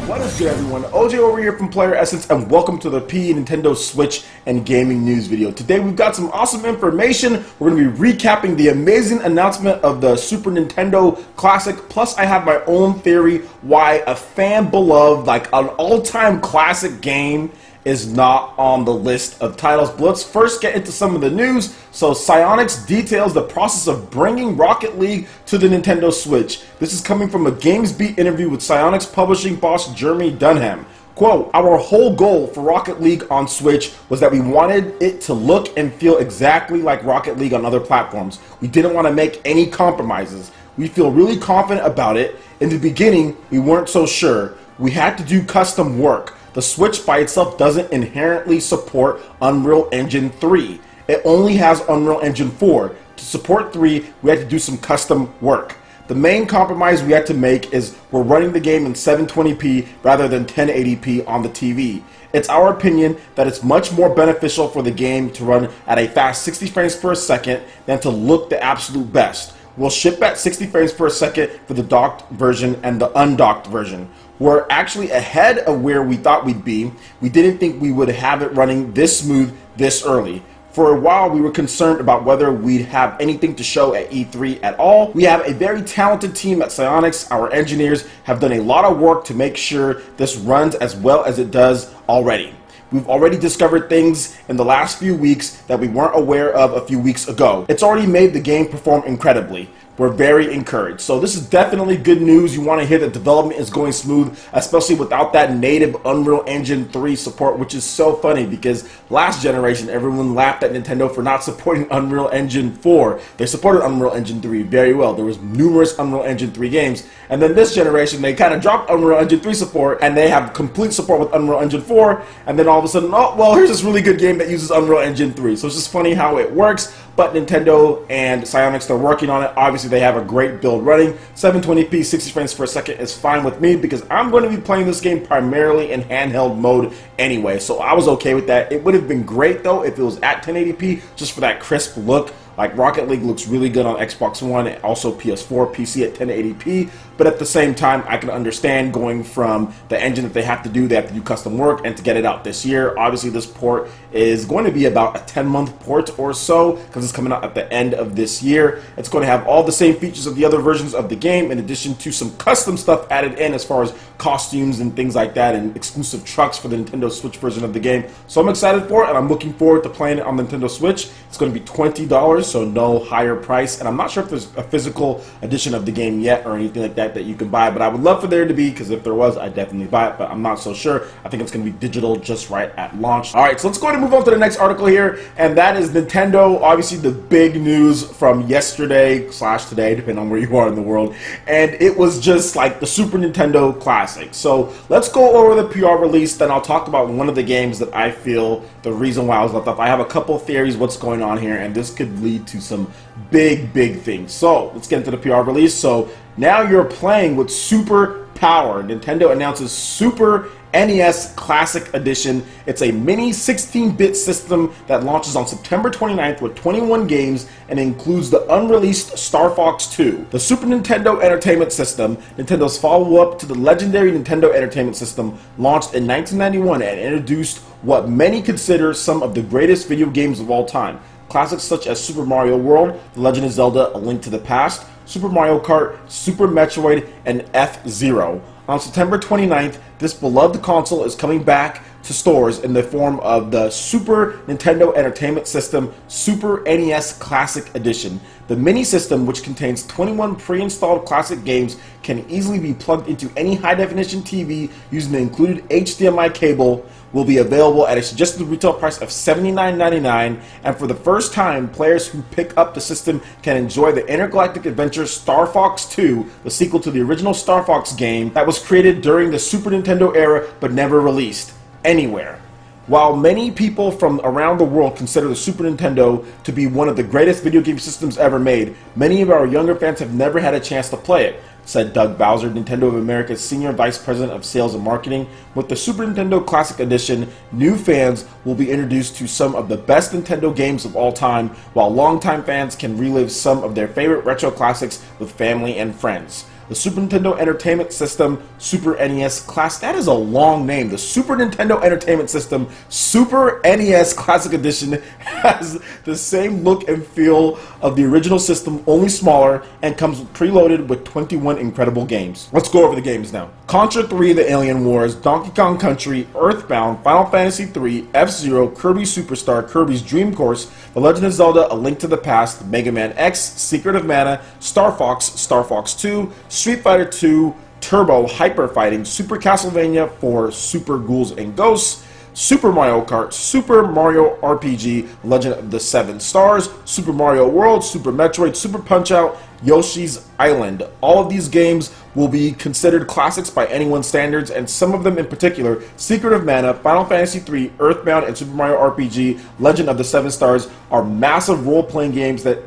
What is good, everyone? OJ over here from PlayerEssence, and welcome to the Nintendo Switch and Gaming News video. Today we've got some awesome information. We're going to be recapping the amazing announcement of the Super Nintendo Classic, plus I have my own theory why a fan-beloved, like an all-time classic game is not on the list of titles. But let's first get into some of the news. So Psyonix details the process of bringing Rocket League to the Nintendo Switch. This is coming from a GamesBeat interview with Psyonix publishing boss Jeremy Dunham. Quote, "Our whole goal for Rocket League on Switch was that we wanted it to look and feel exactly like Rocket League on other platforms. We didn't want to make any compromises. We feel really confident about it. In the beginning, we weren't so sure. We had to do custom work. The Switch by itself doesn't inherently support Unreal Engine 3. It only has Unreal Engine 4. To support 3, we had to do some custom work. The main compromise we had to make is we're running the game in 720p rather than 1080p on the TV. It's our opinion that it's much more beneficial for the game to run at a fast 60 frames per second than to look the absolute best. We'll ship at 60 frames per second for the docked version and the undocked version. We're actually ahead of where we thought we'd be. We didn't think we would have it running this smooth this early. For a while, we were concerned about whether we'd have anything to show at E3 at all. We have a very talented team at Psyonix. Our engineers have done a lot of work to make sure this runs as well as it does already. We've already discovered things in the last few weeks that we weren't aware of a few weeks ago. It's already made the game perform incredibly. We're very encouraged. So this is definitely good news. You want to hear that development is going smooth, especially without that native Unreal Engine 3 support, which is so funny because last generation everyone laughed at Nintendo for not supporting Unreal Engine 4. They supported Unreal Engine 3 very well. There was numerous Unreal Engine 3 games. And then this generation, they kind of dropped Unreal Engine 3 support and they have complete support with Unreal Engine 4. And then all of a sudden, oh, well, here's this really good game that uses Unreal Engine 3. So it's just funny how it works. But Nintendo and Psyonix, they're working on it. Obviously, they have a great build running. 720p, 60 frames per second is fine with me because I'm going to be playing this game primarily in handheld mode anyway. So I was okay with that. It would have been great, though, if it was at 1080p, just for that crisp look. Like, Rocket League looks really good on Xbox One and also PS4, PC at 1080p. But at the same time, I can understand going from the engine that they have to do custom work, and to get it out this year. Obviously, this port is going to be about a 10-month port or so because it's coming out at the end of this year. It's going to have all the same features of the other versions of the game in addition to some custom stuff added in as far as costumes and things like that and exclusive trucks for the Nintendo Switch version of the game. So I'm excited for it, and I'm looking forward to playing it on the Nintendo Switch. It's going to be $20, so no higher price, and I'm not sure if there's a physical edition of the game yet or anything like that that you can buy, but I would love for there to be, because if there was, I'd definitely buy it, but I'm not so sure. I think it's going to be digital just right at launch. Alright, so let's go ahead and move on to the next article here, and that is Nintendo. Obviously the big news from yesterday / today, depending on where you are in the world, and it was just like the Super Nintendo Classic. So let's go over the PR release, then I'll talk about one of the games that I feel the reason why I was left off. I have a couple theories what's going on here, and this could lead to some big things. So let's get into the PR release. So now you're playing with Super Power. Nintendo announces Super NES Classic Edition. It's a mini 16-bit system that launches on September 29th with 21 games and includes the unreleased Star Fox 2. The Super Nintendo Entertainment System, Nintendo's follow-up to the legendary Nintendo Entertainment System, launched in 1991 and introduced what many consider some of the greatest video games of all time. Classics such as Super Mario World, The Legend of Zelda: A Link to the Past, Super Mario Kart, Super Metroid, and F-Zero. On September 29th, this beloved console is coming back to stores in the form of the Super Nintendo Entertainment System Super NES Classic Edition. The mini system, which contains 21 pre-installed classic games, can easily be plugged into any high-definition TV using the included HDMI cable, will be available at a suggested retail price of $79.99, and for the first time, players who pick up the system can enjoy the intergalactic adventure Star Fox 2, the sequel to the original Star Fox game that was created during the Super Nintendo era but never released anywhere. While many people from around the world consider the Super Nintendo to be one of the greatest video game systems ever made, many of our younger fans have never had a chance to play it, said Doug Bowser, Nintendo of America's Senior Vice President of Sales and Marketing. With the Super Nintendo Classic Edition, new fans will be introduced to some of the best Nintendo games of all time, while longtime fans can relive some of their favorite retro classics with family and friends. The Super Nintendo Entertainment System Super NES Classic. That is a long name. The Super Nintendo Entertainment System Super NES Classic Edition has the same look and feel of the original system, only smaller, and comes preloaded with 21 incredible games. Let's go over the games now. Contra 3: The Alien Wars, Donkey Kong Country, Earthbound, Final Fantasy 3, F-Zero, Kirby Superstar, Kirby's Dream Course, The Legend of Zelda: A Link to the Past, Mega Man X, Secret of Mana, Star Fox, Star Fox 2, Street Fighter 2, Turbo, Hyper Fighting, Super Castlevania 4, Super Ghouls and Ghosts, Super Mario Kart, Super Mario RPG, Legend of the Seven Stars, Super Mario World, Super Metroid, Super Punch-Out!, Yoshi's Island. All of these games will be considered classics by anyone's standards, and some of them in particular, Secret of Mana, Final Fantasy 3, Earthbound, and Super Mario RPG, Legend of the Seven Stars, are massive role-playing games that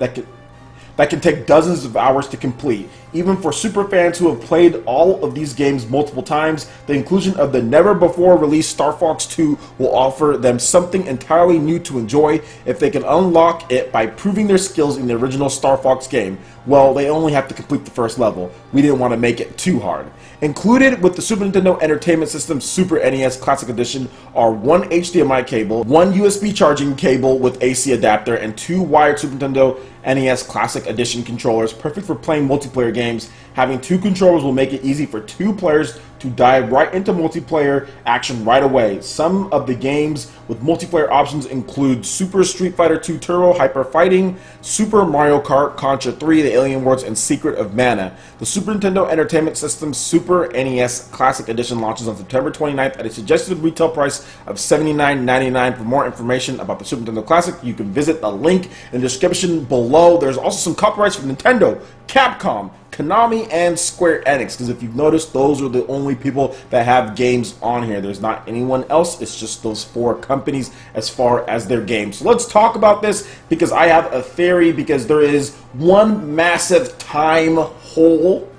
can take dozens of hours to complete. Even for super fans who have played all of these games multiple times, the inclusion of the never-before-released Star Fox 2 will offer them something entirely new to enjoy if they can unlock it by proving their skills in the original Star Fox game. Well, they only have to complete the first level. We didn't want to make it too hard. Included with the Super Nintendo Entertainment System Super NES Classic Edition are one HDMI cable, one USB charging cable with AC adapter, and two wired Super Nintendo NES Classic Edition controllers, perfect for playing multiplayer games. Having two controllers will make it easy for two players to dive right into multiplayer action right away. Some of the games with multiplayer options include Super Street Fighter 2 Turbo Hyper Fighting, Super Mario Kart, Contra 3, The Alien Wars, and Secret of Mana. The Super Nintendo Entertainment System Super NES Classic Edition launches on September 29th at a suggested retail price of $79.99. For more information about the Super Nintendo Classic, you can visit the link in the description below. There's also some copyrights from Nintendo, Capcom, Konami, and Square Enix, because if you've noticed, those are the only people that have games on here. There's not anyone else. It's just those four companies as far as their games. So let's talk about this, because I have a theory, because there is one massive time hole,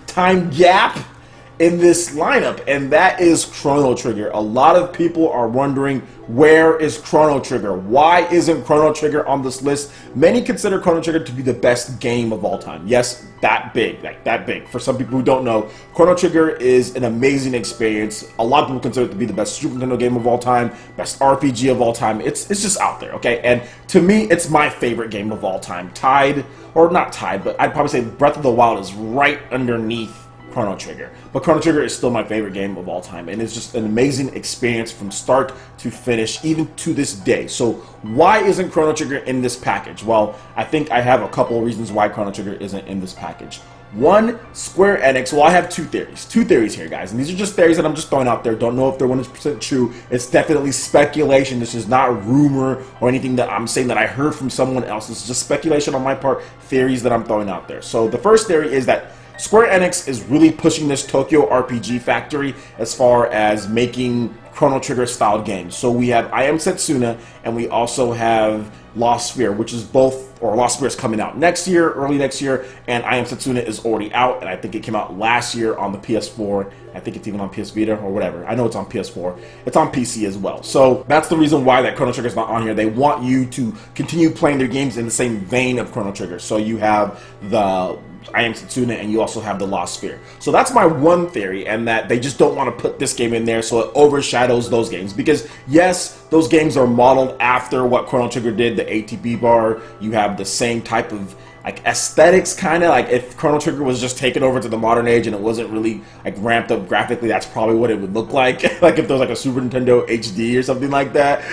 time gap in this lineup, and that is Chrono Trigger. A lot of people are wondering, where is Chrono Trigger? Why isn't Chrono Trigger on this list? Many consider Chrono Trigger to be the best game of all time. Yes, that big, like that big. For some people who don't know, Chrono Trigger is an amazing experience. A lot of people consider it to be the best Super Nintendo game of all time, best RPG of all time. It's just out there, okay? And to me, it's my favorite game of all time. Tied, or not tied, but I'd probably say Breath of the Wild is right underneath Chrono Trigger. But Chrono Trigger is still my favorite game of all time, and it's just an amazing experience from start to finish, even to this day. So why isn't Chrono Trigger in this package? Well, I think I have a couple of reasons why Chrono Trigger isn't in this package. One, Square Enix. Well, I have two theories here, guys, and these are just theories that I'm just throwing out there. Don't know if they're 100% true. It's definitely speculation. This is not rumor or anything that I'm saying that I heard from someone else. This is just speculation on my part, theories that I'm throwing out there. So the first theory is that Square Enix is really pushing this Tokyo RPG Factory as far as making Chrono Trigger style games. So we have I Am Setsuna, and we also have Lost Sphere, which is both, or Lost Sphere is coming out next year, early next year, and I Am Setsuna is already out, and I think it came out last year on the PS4. I think it's even on PS Vita or whatever. I know it's on PS4. It's on PC as well. So that's the reason why that Chrono Trigger is not on here. They want you to continue playing their games in the same vein of Chrono Trigger. So you have the I Am Setsuna, and you also have the Lost Sphere. So that's my one theory, and that they just don't want to put this game in there so it overshadows those games. Because yes, those games are modeled after what Chrono Trigger did, the ATB bar. You have the same type of like aesthetics, kind of like if Chrono Trigger was just taken over to the modern age and it wasn't really like ramped up graphically, that's probably what it would look like. Like if there was like a Super Nintendo HD or something like that,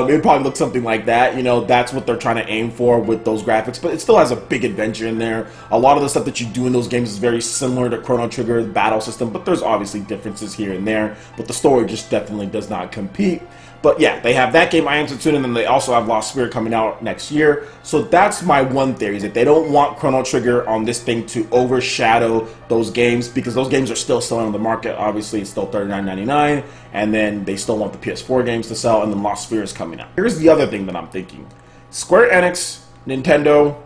it would probably look something like that. You know, that's what they're trying to aim for with those graphics, but it still has a big adventure in there. A lot of the stuff that you do in those games is very similar to Chrono Trigger, the battle system, but there's obviously differences here and there, but the story just definitely does not compete. But yeah, they have that game, I Am Setsuna, and then they also have Lost Sphere coming out next year. So that's my one theory, is that they don't want Chrono Trigger on this thing to overshadow those games, because those games are still selling on the market. Obviously, it's still $39.99, and then they still want the PS4 games to sell, and then Lost Sphere is coming out. Here's the other thing that I'm thinking. Square Enix, Nintendo,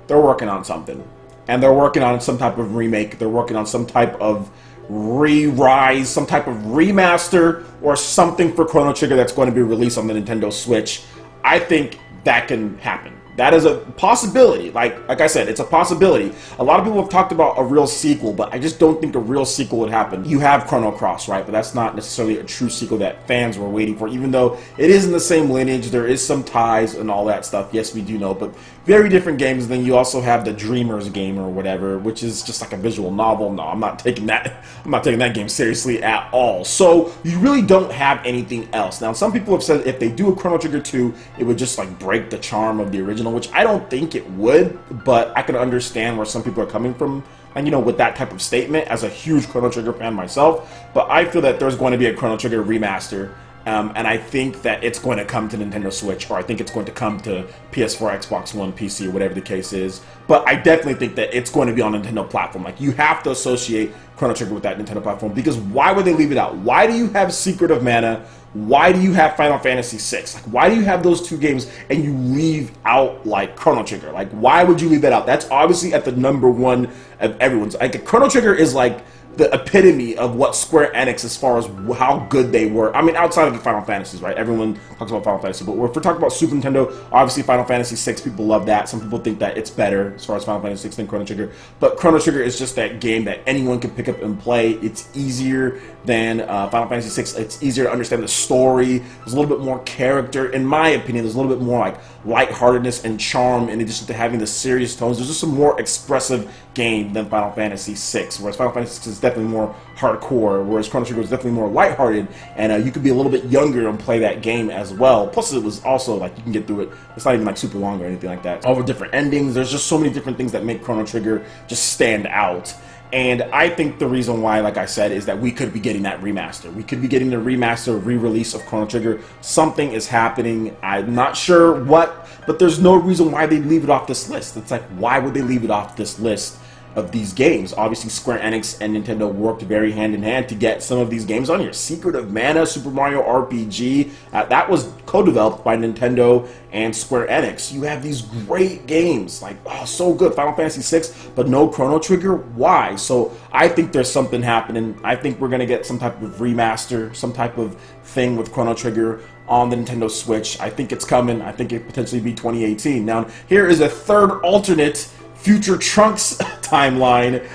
they're working on something. And they're working on some type of remake. They're working on some type of re-rise, some type of remaster, or something for Chrono Trigger that's going to be released on the Nintendo Switch. I think that can happen. that is a possibility. Like I said, it's a possibility. A lot of people have talked about a real sequel, but I just don't think a real sequel would happen. You have Chrono Cross, right? But that's not necessarily a true sequel that fans were waiting for, even though it is in the same lineage. There is some ties and all that stuff. Yes, we do know, but very different games. Then you also have the Dreamers game or whatever, which is just like a visual novel. No, I'm not taking that. I'm not taking that game seriously at all. So you really don't have anything else. Now, some people have said if they do a Chrono Trigger 2, it would just like break the charm of the original, which I don't think it would, but I can understand where some people are coming from, and you know, with that type of statement, as a huge Chrono Trigger fan myself. But I feel that there's going to be a Chrono Trigger remaster, and I think that it's going to come to Nintendo Switch, or I think it's going to come to PS4, Xbox One, PC, or whatever the case is. But I definitely think that it's going to be on a Nintendo platform. Like, you have to associate Chrono Trigger with that Nintendo platform, because why would they leave it out? Why do you have Secret of Mana? Why do you have Final Fantasy VI? Like, why do you have those two games and you leave out, like, Chrono Trigger? Like, why would you leave that out? That's obviously at the #1 of everyone's. Like, Chrono Trigger is, like, the epitome of what Square Enix, as far as how good they were. I mean, outside of the Final Fantasies, right? Everyone talks about Final Fantasy, but if we're talking about Super Nintendo, obviously Final Fantasy VI, people love that. Some people think that it's better as far as Final Fantasy VI than Chrono Trigger, but Chrono Trigger is just that game that anyone can pick up and play. It's easier than Final Fantasy VI. It's easier to understand the story. There's a little bit more character, in my opinion. There's a little bit more like lightheartedness and charm, in addition to having the serious tones. There's just a more expressive game than Final Fantasy VI, whereas Final Fantasy VI is definitely more hardcore, whereas Chrono Trigger is definitely more lighthearted, and you could be a little bit younger and play that game as well. Plus, it was also like you can get through it. It's not even like super long or anything like that. All the different endings. There's just so many different things that make Chrono Trigger just stand out. And I think the reason why, like I said, is that we could be getting that remaster. We could be getting the remaster, re-release of Chrono Trigger. Something is happening. I'm not sure what, but there's no reason why they'd leave it off this list. It's like, why would they leave it off this list of these games? Obviously, Square Enix and Nintendo worked very hand in hand to get some of these games on here. Secret of Mana, Super Mario RPG, that was co-developed by Nintendo and Square Enix. You have these great games, like, oh, so good. Final Fantasy VI, but no Chrono Trigger? Why? So I think there's something happening. I think we're going to get some type of remaster, some type of thing with Chrono Trigger on the Nintendo Switch. I think it's coming. I think it potentially be 2018. Now, here is a third alternate Future Trunks timeline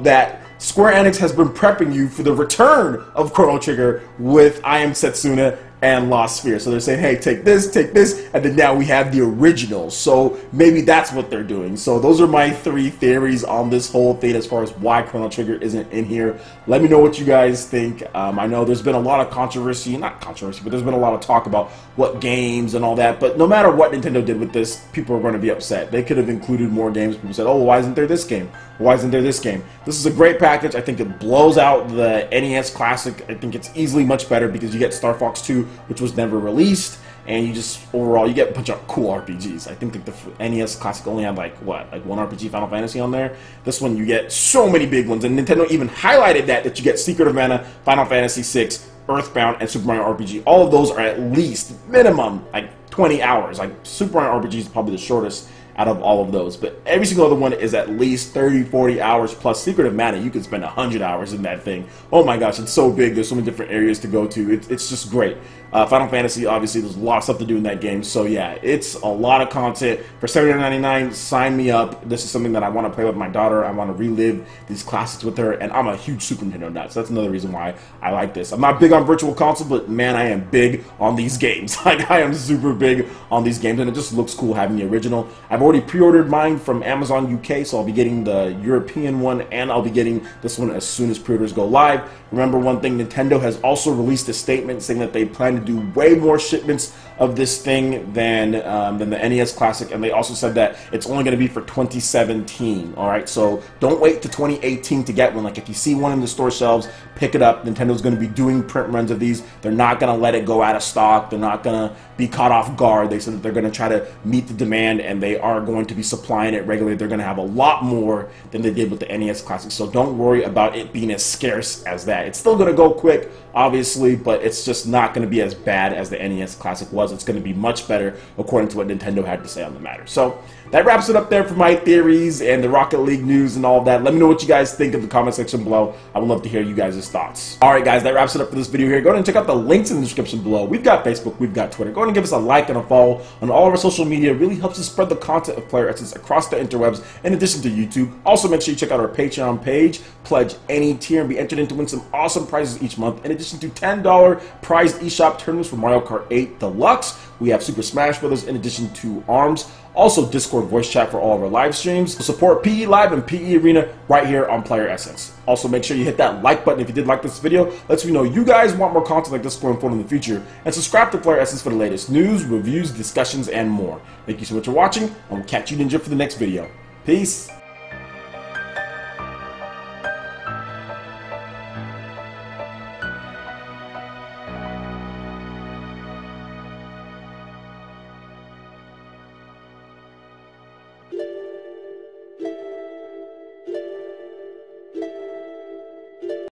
that Square Enix has been prepping you for the return of Chrono Trigger with I Am Setsuna and Lost Sphere. So they're saying, hey, take this, and then now we have the original. So maybe that's what they're doing. So those are my 3 theories on this whole thing as far as why Chrono Trigger isn't in here. Let me know what you guys think. I know there's been a lot of controversy, not controversy, but there's been a lot of talk about what games and all that. But no matter what Nintendo did with this, people are going to be upset. They could have included more games. People said, oh, why isn't there this game? Why isn't there this game? This is a great package. I think it blows out the NES Classic. I think it's easily much better because you get Star Fox 2, which was never released, and you just, overall, you get a bunch of cool RPGs. I think that the NES Classic only had, like, what, like 1 RPG, Final Fantasy on there? This one, you get so many big ones, and Nintendo even highlighted that you get Secret of Mana, Final Fantasy VI, Earthbound, and Super Mario RPG. All of those are at least, minimum, like 20 hours. Like, Super Mario RPG is probably the shortest out of all of those, but every single other one is at least 30-40 hours plus. Secret of Mana, you can spend 100 hours in that thing. Oh my gosh, it's so big. There's so many different areas to go to. It's just great. Final Fantasy, obviously, there's a lot of stuff to do in that game. So yeah, it's a lot of content. For $7.99, sign me up. This is something that I want to play with my daughter. I want to relive these classics with her, and I'm a huge Super Nintendo nut, so that's another reason why I like this. I'm not big on Virtual Console, but man, I am big on these games. Like, I am super big on these games, and it just looks cool having the original. I've already pre-ordered mine from Amazon UK, so I'll be getting the European one, and I'll be getting this one as soon as pre-orders go live. Remember one thing, Nintendo has also released a statement saying that they plan to do way more shipments of this thing than the NES Classic, and they also said that it's only going to be for 2017. All right, so don't wait to 2018 to get one. Like, if you see one in the store shelves, pick it up. Nintendo's going to be doing print runs of these. They're not going to let it go out of stock. They're not going to be caught off guard. They said that they're going to try to meet the demand, and they are going to be supplying it regularly. They're going to have a lot more than they did with the NES Classic, so don't worry about it being as scarce as that. It's still going to go quick, obviously, but it's just not going to be as bad as the NES Classic was. details, it's going to be much better according to what Nintendo had to say on the matter. So that wraps it up there for my theories and the Rocket League news and all that. Let me know what you guys think in the comment section below. I would love to hear you guys' thoughts. Alright guys, that wraps it up for this video here. Go ahead and check out the links in the description below. We've got Facebook, we've got Twitter. Go ahead and give us a like and a follow on all of our social media. It really helps us spread the content of PlayerEssence across the interwebs in addition to YouTube. Also make sure you check out our Patreon page. Pledge any tier and be entered in to win some awesome prizes each month. In addition to $10 prized eShop tournaments for Mario Kart 8 Deluxe. We have Super Smash Bros. In addition to ARMS. Also Discord voice chat for all of our live streams. Support PE Live and PE Arena right here on PlayerEssence. Also make sure you hit that like button if you did like this video. Lets me know you guys want more content like this going forward in the future. And subscribe to PlayerEssence for the latest news, reviews, discussions, and more. Thank you so much for watching, and we'll catch you ninja for the next video. Peace.